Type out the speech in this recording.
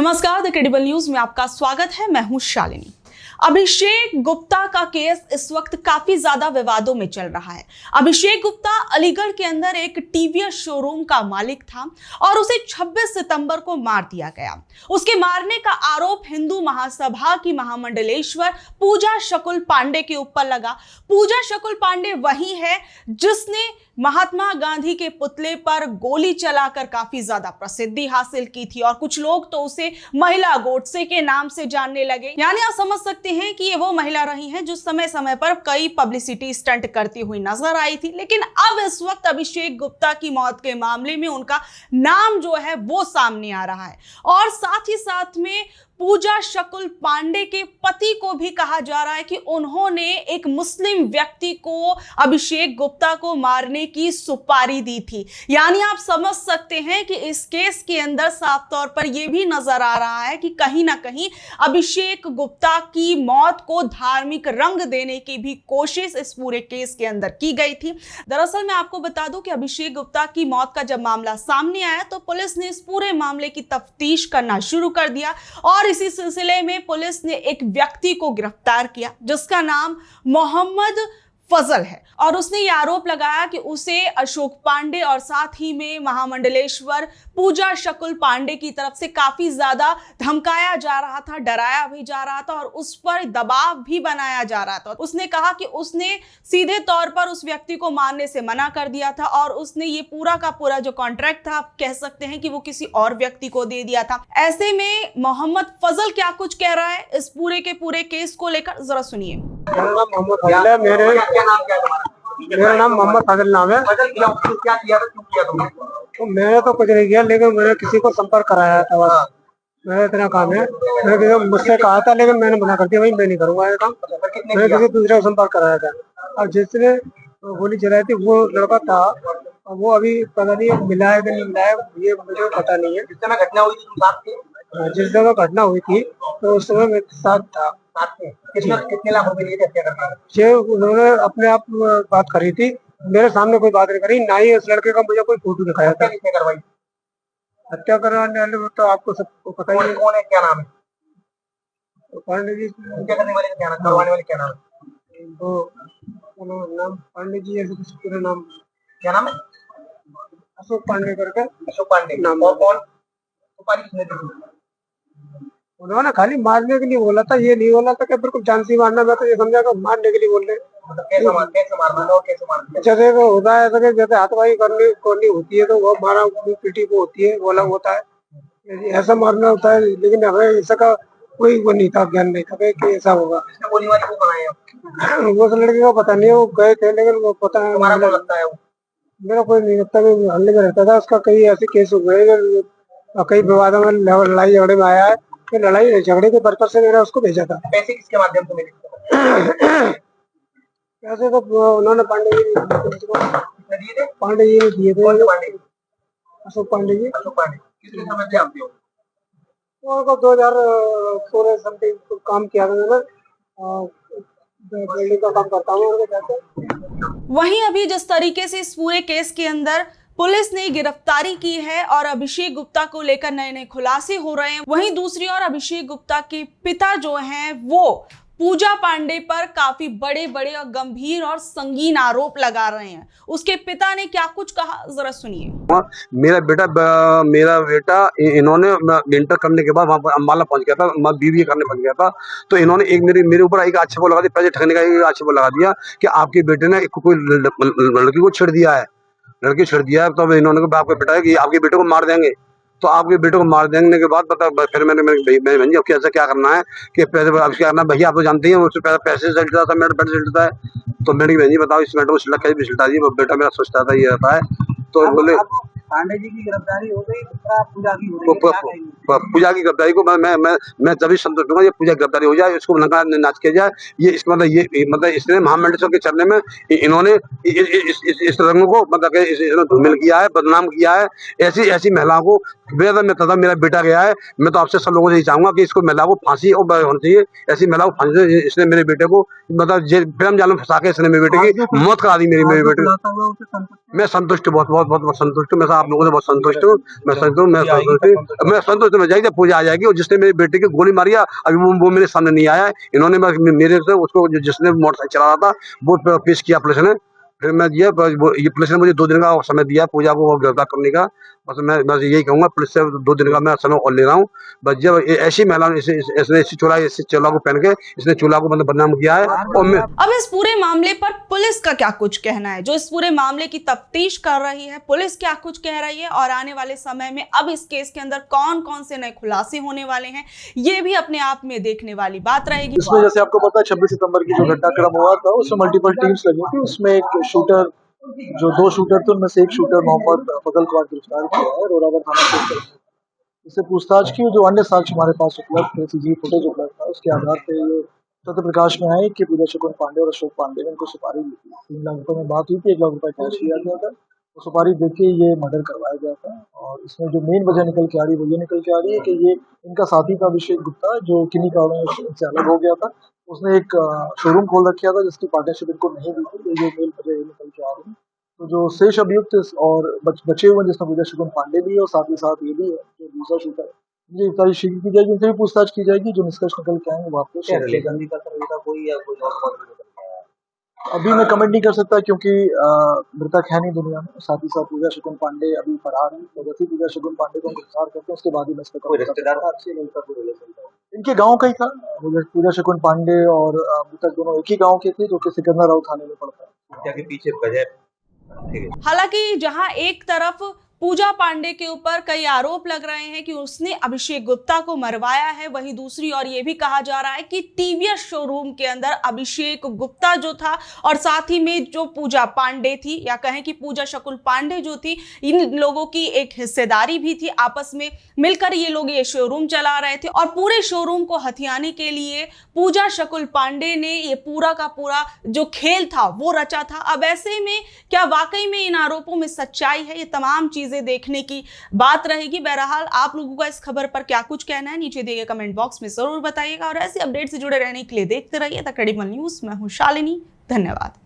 नमस्कार, the credible news में आपका स्वागत है। मैं हूं शालिनी। अभिषेक गुप्ता का केस इस वक्त काफी ज्यादा विवादों में चल रहा है। अभिषेक गुप्ता अलीगढ़ के अंदर एक टीवीएस शोरूम का मालिक था और उसे 26 सितंबर को मार दिया गया। उसके मारने का आरोप हिंदू महासभा की महामंडलेश्वर पूजा शकुल पांडे के ऊपर लगा। पूजा शकुल पांडे वही है जिसने महात्मा गांधी के पुतले पर गोली चलाकर काफी ज्यादा प्रसिद्धि हासिल की थी और कुछ लोग तो उसे महिला गोडसे के नाम से जानने लगे। यानी आप समझ सकते हैं कि ये वो महिला रही हैं जो समय समय पर कई पब्लिसिटी स्टंट करती हुई नजर आई थी। लेकिन अब इस वक्त अभिषेक गुप्ता की मौत के मामले में उनका नाम जो है वो सामने आ रहा है और साथ ही साथ में पूजा शकुल पांडे के पति को भी कहा जा रहा है कि उन्होंने एक मुस्लिम व्यक्ति को अभिषेक गुप्ता को मारने की सुपारी दी थी। यानी आप समझ सकते हैं कि इस केस के अंदर साफ तौर पर यह भी नजर आ रहा है कि कहीं ना कहीं अभिषेक गुप्ता की मौत को धार्मिक रंग देने की भी कोशिश इस पूरे केस के अंदर की गई थी। दरअसल मैं आपको बता दूं कि अभिषेक गुप्ता की मौत का जब मामला सामने आया तो पुलिस ने इस पूरे मामले की तफ्तीश करना शुरू कर दिया और इसी सिलसिले में पुलिस ने एक व्यक्ति को गिरफ्तार किया जिसका नाम मोहम्मद फजल है और उसने ये आरोप लगाया कि उसे अशोक पांडे और साथ ही में महामंडलेश्वर पूजा शकुल पांडे की तरफ से काफी ज्यादा धमकाया जा रहा था, डराया भी जा रहा था और उस पर दबाव भी बनाया जा रहा था। उसने कहा कि उसने सीधे तौर पर उस व्यक्ति को मारने से मना कर दिया था और उसने ये पूरा का पूरा जो कॉन्ट्रैक्ट था आप कह सकते हैं कि वो किसी और व्यक्ति को दे दिया था। ऐसे में मोहम्मद फजल क्या कुछ कह रहा है इस पूरे के पूरे केस को लेकर, जरा सुनिए। मेरा नाम मोहम्मद फजल नाम है। क्या किया था, क्यों किया तुमने? तो मैंने तो कुछ नहीं किया, लेकिन मैंने किसी को संपर्क कराया था बस। मेरा इतना काम है। मैंने मुझसे कहा था लेकिन मैंने मना कर दिया, भाई मैं नहीं करूंगा ये काम। मैंने किसी दूसरे को संपर्क कराया था और जिसने गोली चलाई थी वो लड़का था और वो अभी पता नहीं मिला है कि नहीं मिला है, ये मुझे पता नहीं है। जिस समय घटना हुई थी तुम साथ थे? जिस जगह घटना हुई थी तो उस समय मेरे साथ था। कितने लाख रुपए लिए थे हत्या करने के? उन्होंने अपने आप बात करी थी, मेरे सामने कोई बात नहीं करी, ना ही उस लड़के का मुझे कोई फोटो दिखाया था। करवाई हत्या करवाने वाले तो आपको सबको पता ही है। कौन है, क्या नाम है? तो पांडे जी। हत्या करने वाले का क्या नाम, करवाने वाले क्या नाम है? तो नाम पांडे जी, ऐसे कुछ पूरा नाम क्या नाम है? अशोक पांडे करके। अशोक पांडे नाम। और कौन सुपारी किसने दी? उन्होंने खाली मारने के लिए बोला था, ये नहीं बोला था कि बिल्कुल जान से मारना। मैं तो ये समझा कि मारने के लिए बोल रहे। कैसे मारना और कैसे मारना? जैसे होता है जैसे हाथवाई करनी होती है तो वो मारा पीटी को होती है, बोला होता है, ऐसा मारना होता है। लेकिन हमें ऐसा का कोई वो नहीं था, ज्ञान नहीं था कि ऐसा होगा। वो लड़के का पता नहीं, वो गए थे लेकिन वो पता नहीं। मेरा कोई नहीं लगता, हल्ले में रहता था। उसका कई ऐसे केस हो गए, कई विवादों में लड़ाई झगड़े में आया है। लड़ाई झगड़े के पर्पज से मैंने उसको भेजा था। पैसे किसके माध्यम से मिले? पैसे तो उन्होंने पांडे जी ने दिए थे। अशोक पांडे जी। अशोक पांडे कितने समय से आप हो? 2016 समथिंग काम किया था मैंने, बिल्डिंग का काम करता हूँ। वहीं अभी जिस तरीके से इस पूरे केस के अंदर पुलिस ने गिरफ्तारी की है और अभिषेक गुप्ता को लेकर नए नए खुलासे हो रहे हैं, वहीं दूसरी ओर अभिषेक गुप्ता के पिता जो हैं वो पूजा पांडे पर काफी बड़े बड़े और गंभीर और संगीन आरोप लगा रहे हैं। उसके पिता ने क्या कुछ कहा, जरा सुनिए। मेरा बेटा इन्होंने इंटर करने के बाद वहाँ पर अम्बाला पहुंच गया था, मैं बीबीए करने पहुंच गया था। तो इन्होंने एक मेरे ऊपर एक आक्षेप लगा दिया, पैसे ठगने का एक आक्षेप लगा दिया कि आपके बेटे ने कोई लड़की को छेड़ दिया है, लड़की छेड़ दिया है। तो इन्होंने कहा आपका बेटा है कि आपके बेटे को मार देंगे। तो आपके बेटे को मार देने के बाद पता फिर मैंने भैया अब कैसे क्या करना है कि पैसे अब क्या करना है भैया, आप तो जानते हैं उससे पैसे से चलता था, मेरा पैसे चलता है। तो मैंने बहन जी बताओ इस मैटर को सिलक कैसे भी सिलता जी, बेटा मेरा सोचता था ये रहता है। तो बोले पांडे जी की गिरफ्तारी हो गई, पूजा की पूजा की गिरफ्तारी को मैं तभी संतुष्ट हूँ, ये पूजा गिरफ्तारी हो जाए, इसको नाच किया जाए। ये इस मतलब इसने महामंडलेश्वर के चलने में इन्होंने इस रंग को मतलब धूमिल किया है, बदनाम किया है। ऐसी महिलाओं को मेरा बेटा गया है। मैं तो आपसे सब लोगों से यही चाहूंगा कि इसको महिला को फांसी और होनी चाहिए, ऐसी महिला को फांसी। इसने मेरे बेटे को मतलब प्रेम जाल में फंसा के इसने मेरे बेटे की मौत करा दी। मेरे बेटे मैं संतुष्ट, बहुत संतुष्ट। मैं आप लोगों से बहुत संतुष्ट हूँ। मैं संतुष्ट हूँ। जाएगी पूजा आ जाएगी। और जिसने मेरे बेटे की गोली मारी है अभी वो मेरे सामने नहीं आया है। इन्होंने मेरे से उसको जिसने मोटरसाइकिल चला रहा था वो पेश किया पुलिस ने। फिर मैं ये पुलिस ने मुझे 2 दिन का समय दिया पूजा को गिरफ्तार करने का। बस यही कहूँगा, पुलिस से 2 दिन का मैं समय और ले रहा हूँ। बस जब ऐसी महिला इसने इस चोला को पहन के इसने चोला को मतलब बदनाम किया है। और मैं अब इस पूरे मामले पर पुलिस का क्या कुछ कहना है, जो इस पूरे मामले की तफ्तीश कर रही है, पुलिस क्या कुछ कह रही है और आने वाले समय में अब इस केस के अंदर कौन कौन से नए खुलासे होने वाले हैं, ये भी अपने आप में देखने वाली बात रहेगी। इसमें जैसे आपको पता है 26 सितंबर की जो घटनाक्रम हुआ था उसमें मल्टीपल टीम्स लगी थी। उसमें एक शूटर, जो 2 शूटर थे उनमें से एक शूटर मोहम्मद फजल को गिरफ्तार किया है रोरावर थाना से। इससे पूछताछ की, जो अन्य साक्ष्य हमारे पास उपलब्ध थे, सीसीटीवी फुटेज उपलब्ध था, उसके आधार पे ये सत्य प्रकाश में आए कि पूजा शकुन पांडे और अशोक पांडे ने उनको सुपारी दी थी। 3 लाख रुपए में बात हुई थी, 1 लाख रुपए कैश लिया गया था। तो सुपारी देके ये मर्डर करवाया गया था। और इसमें जो मेन वजह निकल के आ रही है वो ये निकल के आ रही है कि ये इनका साथी था अभिषेक गुप्ता, जो किन्हीं कारणों से अलग हो गया था। उसने एक शोरूम खोल रखा था जिसकी पार्टनरशिप इनको नहीं दी थी। ये मेन वजह ये निकल के आ रही है। तो जो शेष अभियुक्त और बचे हुए जिसमें पूजा शकुन पांडे भी है और साथ ही साथ ये भी है जो दूसरा शूटर है, ये गिरफ्तारी शीघ्र की जाएगी। इनसे भी पूछताछ की जाएगी। जो निष्कर्ष निकल के आएंगे वो आपको शेयर किया जाएगा। अभी मैं कमेंट नहीं कर सकता क्योंकि मृतक है नहीं दुनिया में। साथ ही साथ पूजा शकुन पांडे अभी फरार है। तो जैसे पूजा शकुन पांडे को गिरफ्तार करते हैं उसके बाद ही मैं इस पर इनके गांव का ही था। पूजा शकुन पांडे और मृतक दोनों एक ही गांव के थे, जो कि सिकंदर राव थाने में पड़ता है। के पीछे वजह हालांकि जहां एक तरफ पूजा पांडे के ऊपर कई आरोप लग रहे हैं कि उसने अभिषेक गुप्ता को मरवाया है, वहीं दूसरी ओर ये भी कहा जा रहा है कि टीवीएस शोरूम के अंदर अभिषेक गुप्ता जो था और साथ ही में जो पूजा पांडे थी, या कहें कि पूजा शकुन पांडे जो थी, इन लोगों की एक हिस्सेदारी भी थी। आपस में मिलकर ये लोग ये शोरूम चला रहे थे और पूरे शोरूम को हथियाने के लिए पूजा शकुन पांडे ने ये पूरा का पूरा जो खेल था वो रचा था। अब ऐसे में क्या वाकई में इन आरोपों में सच्चाई है, ये तमाम चीजें देखने की बात रहेगी। बहरहाल आप लोगों का इस खबर पर क्या कुछ कहना है, नीचे दिए गए कमेंट बॉक्स में जरूर बताइएगा और ऐसे अपडेट से जुड़े रहने के लिए देखते रहिए द क्रेडिबल न्यूज। मैं हूं शालिनी, धन्यवाद।